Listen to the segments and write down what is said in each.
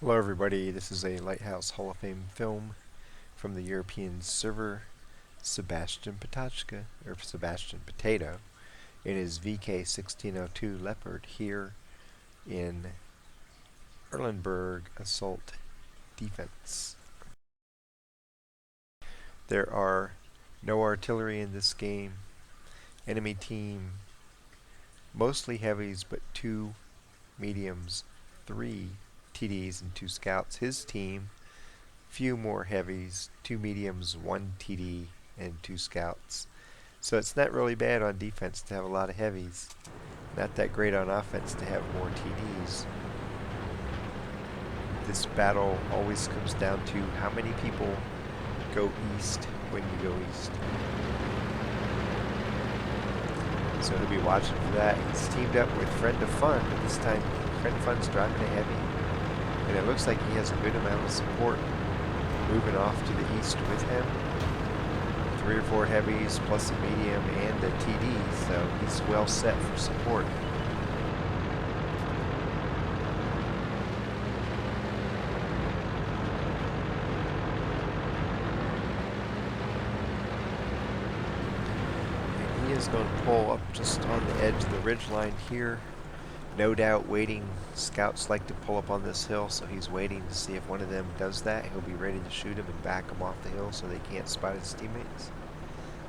Hello everybody, this is a Lighthouse Hall of Fame film from the European server Sebastian Potato in his VK 1602 Leopard here in Erlenberg Assault Defense. There are no artillery in this game. Enemy team mostly heavies but 2 mediums, 3 TDs and 2 scouts. His team few more heavies, 2 mediums, 1 TD, and 2 scouts. So it's not really bad on defense to have a lot of heavies. Not that great on offense to have more TDs. This battle always comes down to how many people go east when you go east. So he'll be watching for that. He's teamed up with Friend of Fun, but this time Friend of Fun's driving a heavy. And it looks like he has a good amount of support moving off to the east with him. 3 or 4 heavies plus a medium and a TD, so he's well set for support. And he is going to pull up just on the edge of the ridge line here. No doubt waiting. Scouts like to pull up on this hill, so he's waiting to see if one of them does that. He'll be ready to shoot him and back him off the hill so they can't spot his teammates,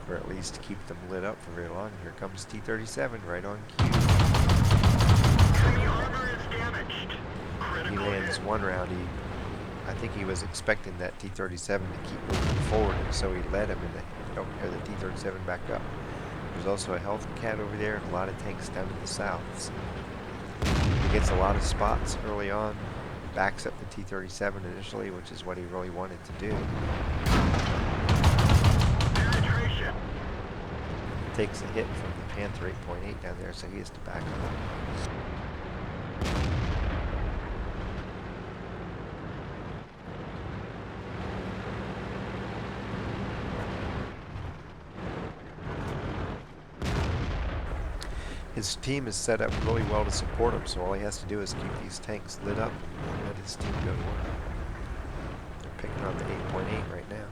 or at least keep them lit up for very long. Here comes T-37 right on cue. Enemy armor is damaged. He lands one round. I think he was expecting that T-37 to keep moving forward, and so he led him and the T-37 back up. There's also a health cat over there and a lot of tanks down to the south. So he gets a lot of spots early on, backs up the T-37 initially, which is what he really wanted to do. Penetration. Takes a hit from the Panther 8.8 down there, so he has to back up. His team is set up really well to support him, so all he has to do is keep these tanks lit up and let his team go to work. They're picking on the 8.8 right now.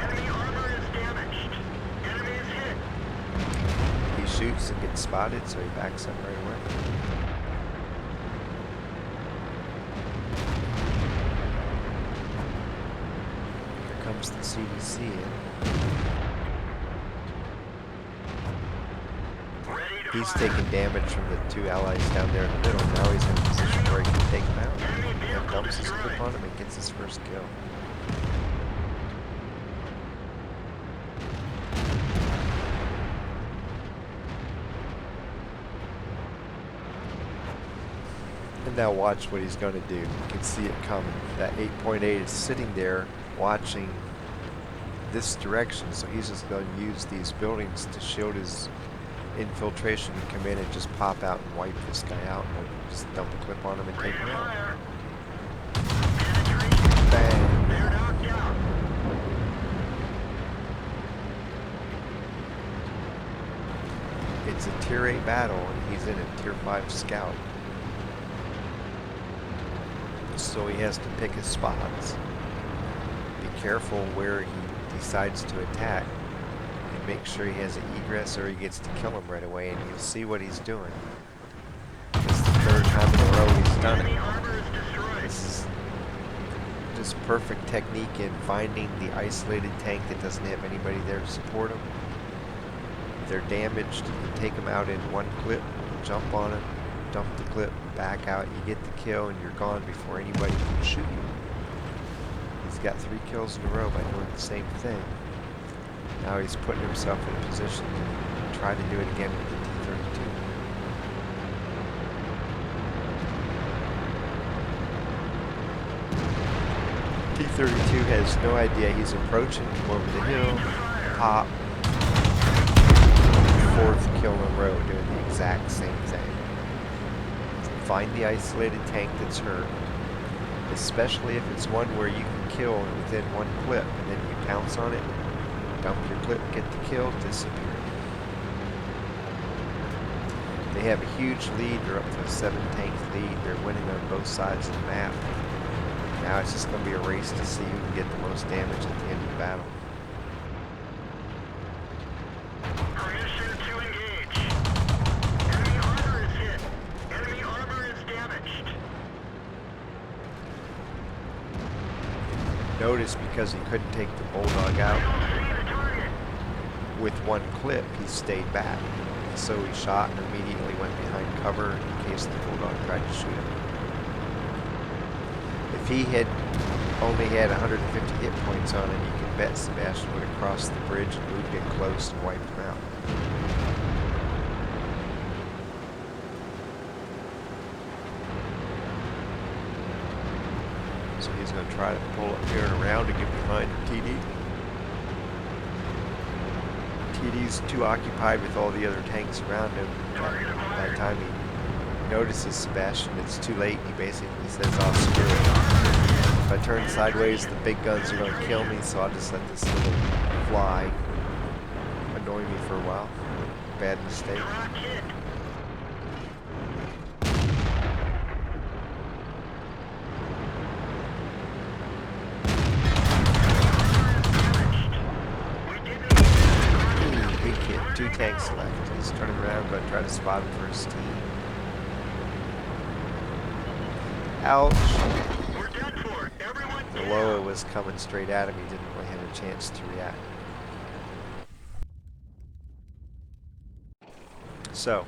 Enemy armor is damaged. Enemy is hit. He shoots and gets spotted, so he backs up right away. Here comes the CDC in. He's taking damage from the 2 allies down there in the middle. Now he's in a position where he can take them out. And dumps his clip on him and gets his first kill. And now watch what he's going to do. You can see it coming. That 8.8 is sitting there watching this direction, so he's just going to use these buildings to shield his infiltration and come in and just pop out and wipe this guy out, and we'll just dump a clip on him and take him out. Bang! They're knocked out. It's a tier 8 battle, and he's in a tier 5 scout. So he has to pick his spots. Be careful where he decides to attack, and make sure he has an egress or he gets to kill him right away, and you'll see what he's doing. It's the 3rd time in a row he's done Enemy it. armor is destroyed. This is just perfect technique in finding the isolated tank that doesn't have anybody there to support him. If they're damaged, you take them out in one clip, jump on him, dump the clip, back out, you get the kill, and you're gone before anybody can shoot you. He's got 3 kills in a row by doing the same thing. Now he's putting himself in a position to try to do it again with the T-32. T-32 has no idea he's approaching. Come over the hill, pop. 4th kill in a row doing the exact same thing. Find the isolated tank that's hurt, especially if it's one where you can kill within 1 clip, and then you pounce on it, dump your clip, get the kill, disappear. have a huge lead. They're up to a 7-tank lead. They're winning on both sides of the map. Now it's just going to be a race to see who can get the most damage at the end of the battle. Permission to engage. Enemy armor is hit. Enemy armor is damaged. Notice because he couldn't take the Bulldog out See the target. with one clip, he stayed back. So he shot and immediately went behind cover in case the Bulldog tried to shoot him. If he had only had 150 hit points on him, you can bet Sebastian would have crossed the bridge and moved in close and wiped him out. So he's going to try to pull up here and around to get behind TD. TD's too occupied with all the other tanks around him. By the time he notices Sebastian, it's too late. He basically says, "I'll screw it. If I turn sideways, the big guns are going to kill me, so I'll just let this little fly annoy me for a while." Bad mistake. Rock hit. Big hit. 2 tanks left. He's turning around, going to try to spot him for his team. Ouch. We're done for. Everyone The down. Loa was coming straight at him. He didn't really have a chance to react. So,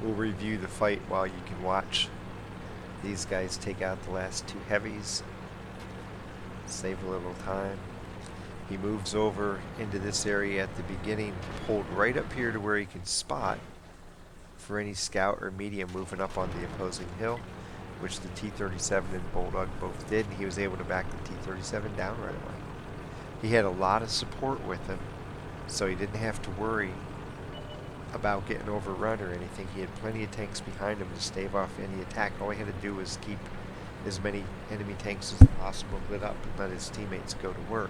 we'll review the fight while you can watch these guys take out the last 2 heavies. Save a little time. He moves over into this area at the beginning, pulled right up here to where he can spot for any scout or medium moving up on the opposing hill, which the T-37 and Bulldog both did, and he was able to back the T-37 down right away. He had a lot of support with him, so he didn't have to worry about getting overrun or anything. He had plenty of tanks behind him to stave off any attack. All he had to do was keep as many enemy tanks as possible lit up and let his teammates go to work.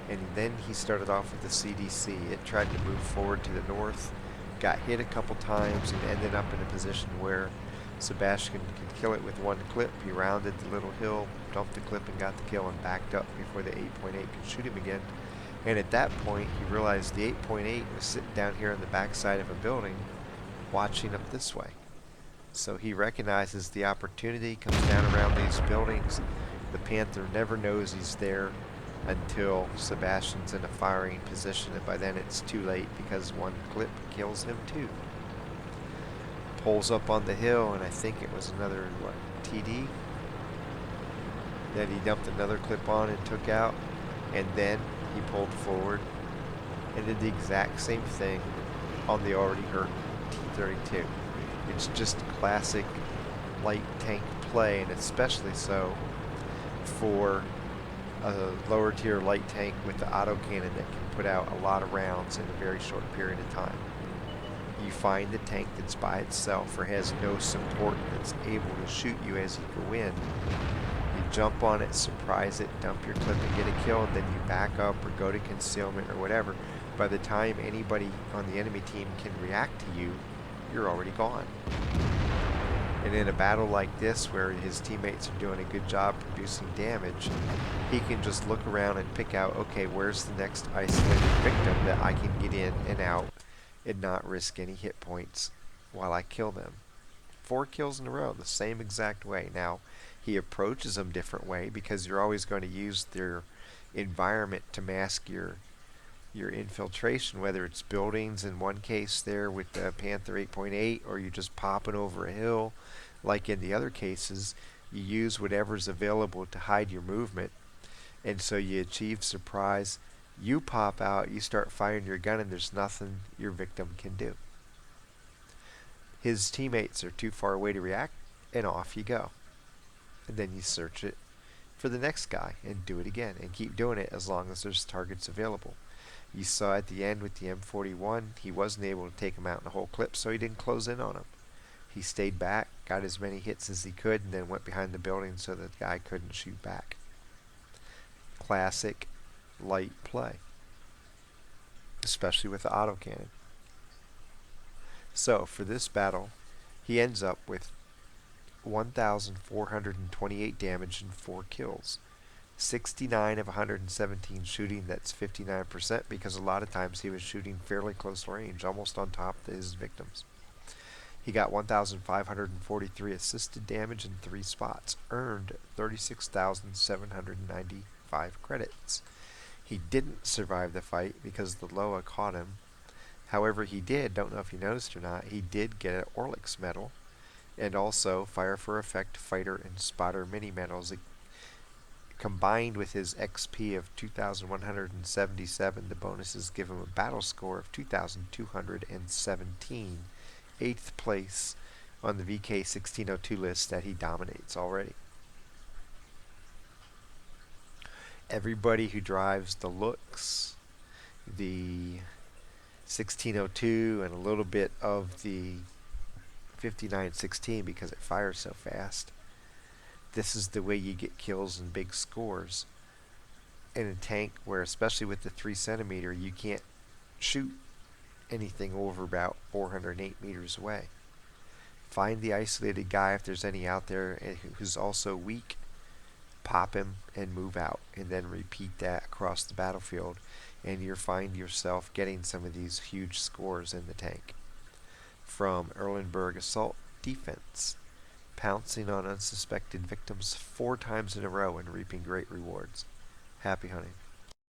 And then he started off with the CDC. It tried to move forward to the north, got hit a couple times, and ended up in a position where Sebastian could kill it with one clip. He rounded the little hill, dumped the clip, and got the kill, and backed up before the 8.8 could shoot him again. And at that point, he realized the 8.8 was sitting down here on the backside of a building, watching up this way. So he recognizes the opportunity, comes down around these buildings. The Panther never knows he's there until Sebastian's in a firing position, and by then it's too late because one clip kills him too. Pulls up on the hill, and I think it was another, what, TD? That he dumped another clip on and took out, and then he pulled forward and did the exact same thing on the already hurt T-32. It's just classic light tank play, and especially so for a lower tier light tank with the autocannon that can put out a lot of rounds in a very short period of time. You find the tank that's by itself or has no support that's able to shoot you as you go in. You jump on it, surprise it, dump your clip and get a kill, and then you back up or go to concealment or whatever. By the time anybody on the enemy team can react to you, you're already gone. And in a battle like this, where his teammates are doing a good job producing damage, he can just look around and pick out, okay, where's the next isolated victim that I can get in and out and not risk any hit points while I kill them. 4 kills in a row, the same exact way. Now, he approaches them different way because you're always going to use their environment to mask your infiltration, whether it's buildings in one case there with the Panther 8.8, or you're just popping over a hill. Like in the other cases, you use whatever's available to hide your movement, and so you achieve surprise. You pop out, you start firing your gun, and there's nothing your victim can do. His teammates are too far away to react, and off you go. And then you search it for the next guy and do it again, and keep doing it as long as there's targets available. You saw at the end with the M41, he wasn't able to take him out in the whole clip, so he didn't close in on him. He stayed back, got as many hits as he could, and then went behind the building so that the guy couldn't shoot back. Classic light play, especially with the autocannon. So So for this battle, he ends up with 1,428 damage and 4 kills. 69 of 117 shooting, that's 59%, because a lot of times he was shooting fairly close range, almost on top of his victims. He got 1,543 assisted damage in 3 spots, earned 36,795 credits. He didn't survive the fight because the Loa caught him. However, he did, don't know if you noticed or not, he did get an Orliks medal, and also Fire for Effect, Fighter, and Spotter mini medals. Combined with his XP of 2,177, the bonuses give him a battle score of 2,217, 8th place on the VK 1602 list that he dominates already. Everybody who drives the Looks, the 1602, and a little bit of the 5916 because it fires so fast. This is the way you get kills and big scores in a tank where, especially with the 3 cm, you can't shoot anything over about 408 meters away. Find the isolated guy if there's any out there who's also weak, pop him and move out, and then repeat that across the battlefield, and you'll find yourself getting some of these huge scores in the tank. From Erlenberg Assault Defense, pouncing on unsuspected victims 4 times in a row and reaping great rewards. Happy hunting.